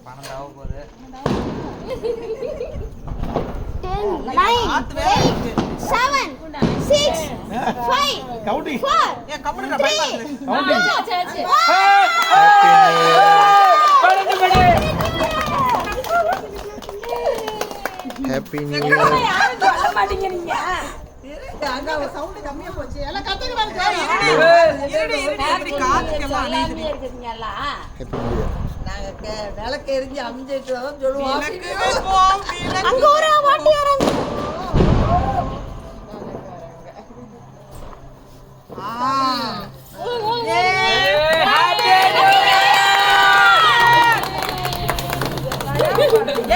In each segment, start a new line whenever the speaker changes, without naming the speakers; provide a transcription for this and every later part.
12 ஆக போகுது.
10 9 8 7 6 5
கவுண்டிங்
4
ஏ கம்ப்யூட்டர் பை பாக்குது.
Counting
happy new year.
யாரும் சொல்ல மாட்டீங்க.
அங்க சவுண்ட் கம்மியா போச்சு எல்லாம் கத்துக்குறாங்க
காத்துக்கமா இருக்குதுங்கல்ல.
Happy new year.
நாங்க விளக்கு எரிஞ்சு அமிஞ்சிட்டு சொல்லுவோம்
அங்க ஒரு வாட்டியாரங்க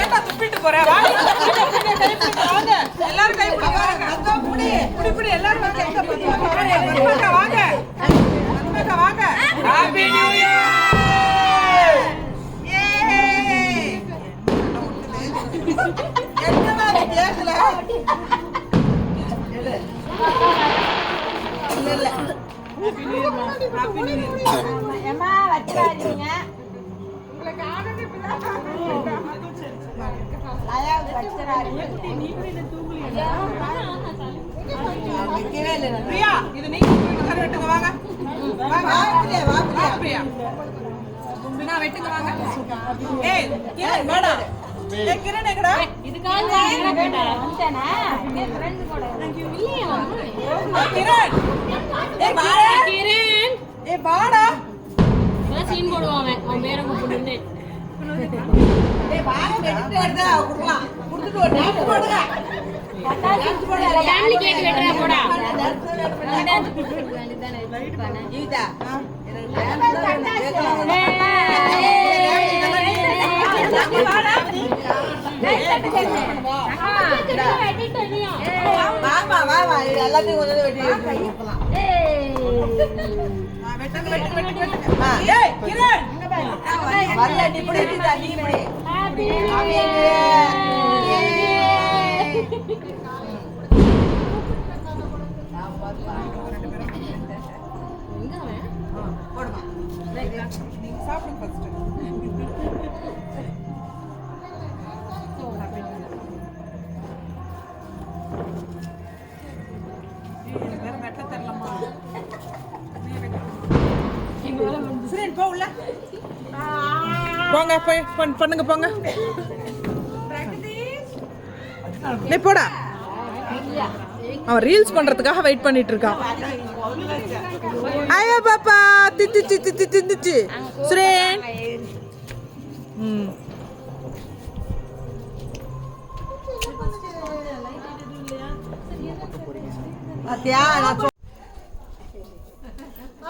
ஏன்டா துப்பிட்டு போற? வாங்க எல்லாரும் கை பிடிங்க. புடி எல்லாரும் வந்து எங்க போறீங்க? வாங்க வாங்க. Happy new year.
என்னடா நீ கேக்கல இல்ல
ஹேப்பி நியூ இயர்.
ஏமா வச்சிராதீங்க
உங்களுக்கு ஆனந்தம் இப்பதான்
லயா வச்சிராதீங்க
நிக்கவே இல்ல
பிரியா இது நீங்க வீட்டுக்கார வெட்டுங்க வாங்க. வாங்க பிரியா. பின்னா வெட்டுங்க வாங்க. ஏய் கிரண் வாடா. ஏய் கிரண் எங்கடா?
இதுக்காக நான் கேட்டேன் வந்துட்டானே என் ஃப்ரெண்ட் கூட இல்லையா
கிரண். ஏய் வாடா.
கிரண்
ஏய் வாடா.
நான் சீன் போடுவான் அவன் பேரை கூப்பிடுன்னு
டேய் வாங்க வெட்டிட்டு வருதா குடுலாம் குடுத்துட்டு ஒரு டான்ஸ் போடுங்க
ஃபேமிலி கேக் வெட்டறா போடா
ஈதா வாமா வாமா எல்லாத்தையும் கொஞ்சம் வெட்டி வைக்கலாம்
ஏய் கிரண்.
வரல நீ இப்படி வெட்டிடா நீ இப்படி
ஹேப்பி
போடுமா
நீங்க சாப்பிடுங்க ஃபர்ஸ்ட். வேற வெட்ட தெரியலமா. சரி போ உள்ள. போங்க போய் பண்ணுங்க போங்க. நீ போடா. அவன் ரீல்ஸ் பண்றதுக்காக வெயிட் பண்ணிட்டு இருக்கான். ஐயா பாப்பா திச்சு சுரேன்.
பாத்தியா நான்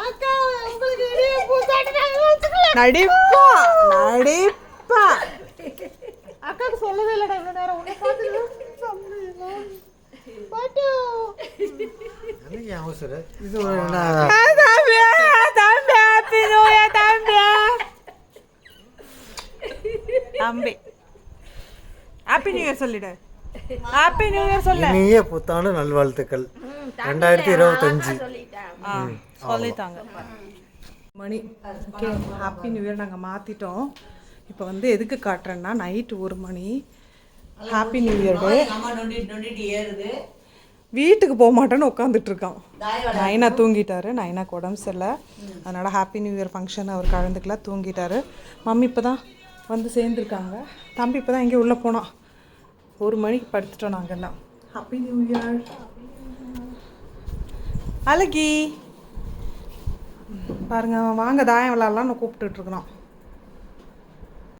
அக்கா உங்களுக்கு இடிய பூசாட்டி நாங்க வச்சுக்கல
நடிப்பா நடிப்பா.
அக்காக்கு சொல்லவே இல்லடா இவ்வளவு நேரம் உன்னை பாத்துட்டு பாட்டு
எனக்கு அவசரம் இது ஒரு
தம்பி ஹாப்பி நியூ இயர் தம்பி. தம்பி ஹாப்பி நியூ இயர் சொல்லிடு. ஹாப்பி நியூ இயர் சொல்லு.
இனிய புத்தாண்டு நல்வாழ்த்துக்கள் 2025.
சொல்லிட்டாங்க. மணி ஓகே ஹாப்பி நியூ இயர் நாங்கள் மாற்றிட்டோம். இப்போ வந்து எதுக்கு காட்டுறேன்னா நைட்டு 1 மணி ஹாப்பி நியூ இயர் டே.
அம்மா நொண்டிட்டு ஏறுது
வீட்டுக்கு போக மாட்டேன்னு உட்காந்துட்டு இருக்கான். நைனா தூங்கிட்டாரு. நைனாக்கு உடம்பு சரியில்லை, அதனால் ஹாப்பி நியூ இயர் ஃபங்க்ஷன் அவர் கலந்துக்கல, தூங்கிட்டாரு. மம்மி இப்போ தான் வந்து சேர்ந்துருக்காங்க. தம்பி இப்போ தான் எங்கேயும் உள்ளே போனான். 1 மணிக்கு படுத்துட்டோம் நாங்கள் எல்லாம். ஹாப்பி நியூ இயர் அழகி. பாருங்க வாங்க தாயம் விளாட்லான்னு கூப்பிட்டுட்ருக்குறான்.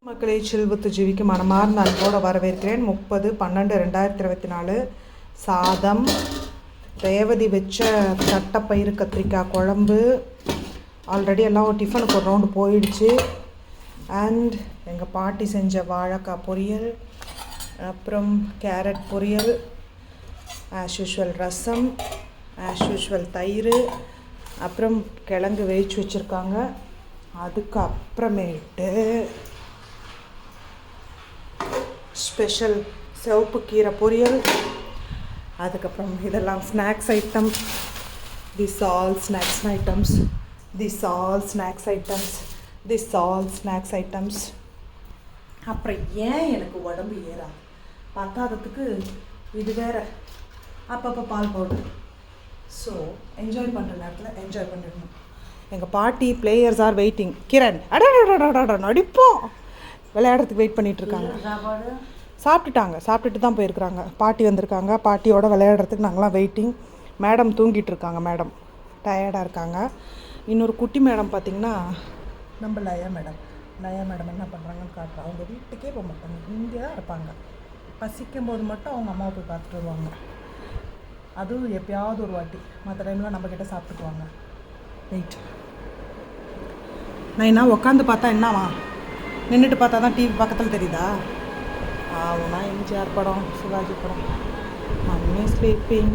மக்களை செல்வத்து ஜீவிக்கு மனமார்ந்த அன்போடு வரவேற்கிறேன். 30/12/2024 சாதம், ரேவதி வச்ச தட்டைப்பயிறு கத்திரிக்காய் குழம்பு, ஆல்ரெடி எல்லாம் டிஃபனுக்கு ஒரு ரவுண்டு போயிடுச்சு. அண்ட் எங்கள் பாட்டி செஞ்ச வாழைக்காய் பொரியல், அப்புறம் கேரட் பொரியல், ஆஸ் யூஷுவல் ரசம், ஆஸ் யூஷுவல் தயிர், அப்புறம் கிழங்கு வேவிச்சு வச்சுருக்காங்க. அதுக்கப்புறமேட்டு ஸ்பெஷல் சிவப்பு கீரை பொரியல். அதுக்கப்புறம் இதெல்லாம் snacks item. This all snacks items, this all snacks items, this all snacks items. அப்புறம் ஏன் எனக்கு உடம்பு ஏறா பத்தாததுக்கு இது வேற அப்பப்போ பால் பவுடர். ஸோ என்ஜாய் பண்ணுற நேரத்தில் என்ஜாய் பண்ணிடணும். எங்கள் பாட்டி பிளேயர்ஸ் ஆர் வெயிட்டிங். கிரண் அடடா நடிப்போம் விளையாடுறதுக்கு வெயிட் பண்ணிகிட்ருக்காங்க. சாப்பிட்டுட்டு தான் போயிருக்கிறாங்க. பாட்டி வந்திருக்காங்க, பாட்டியோட விளையாடுறதுக்கு நாங்களாம் வெயிட்டிங். மேடம் தூங்கிட்டு இருக்காங்க, மேடம் டயர்டாக இருக்காங்க. இன்னொரு குட்டி மேடம் பார்த்திங்கன்னா நம்ம லயா மேடம் என்ன பண்ணுறாங்கன்னு காட்டுறோம். அவங்க வீட்டுக்கே போக மாட்டாங்க, இங்கே தான் இருப்பாங்க. பசிக்கும் போது மட்டும் அவங்க அம்மாவை போய் பார்த்துட்டு வருவாங்க. அதுவும் எப்பயாவது ஒரு வாட்டி, மற்ற டைம்லாம் நம்மக்கிட்ட சாப்பிட்டுக்குவாங்க. வெயிட் நான் என்ன உட்காந்து பார்த்தா என்னவா, நின்றுட்டு பார்த்தா தான் டிவி பக்கத்தில் தெரியுதா? ஆகுனா எம்ஜிஆர் படம், சிவாஜி படம். Mummy sleeping.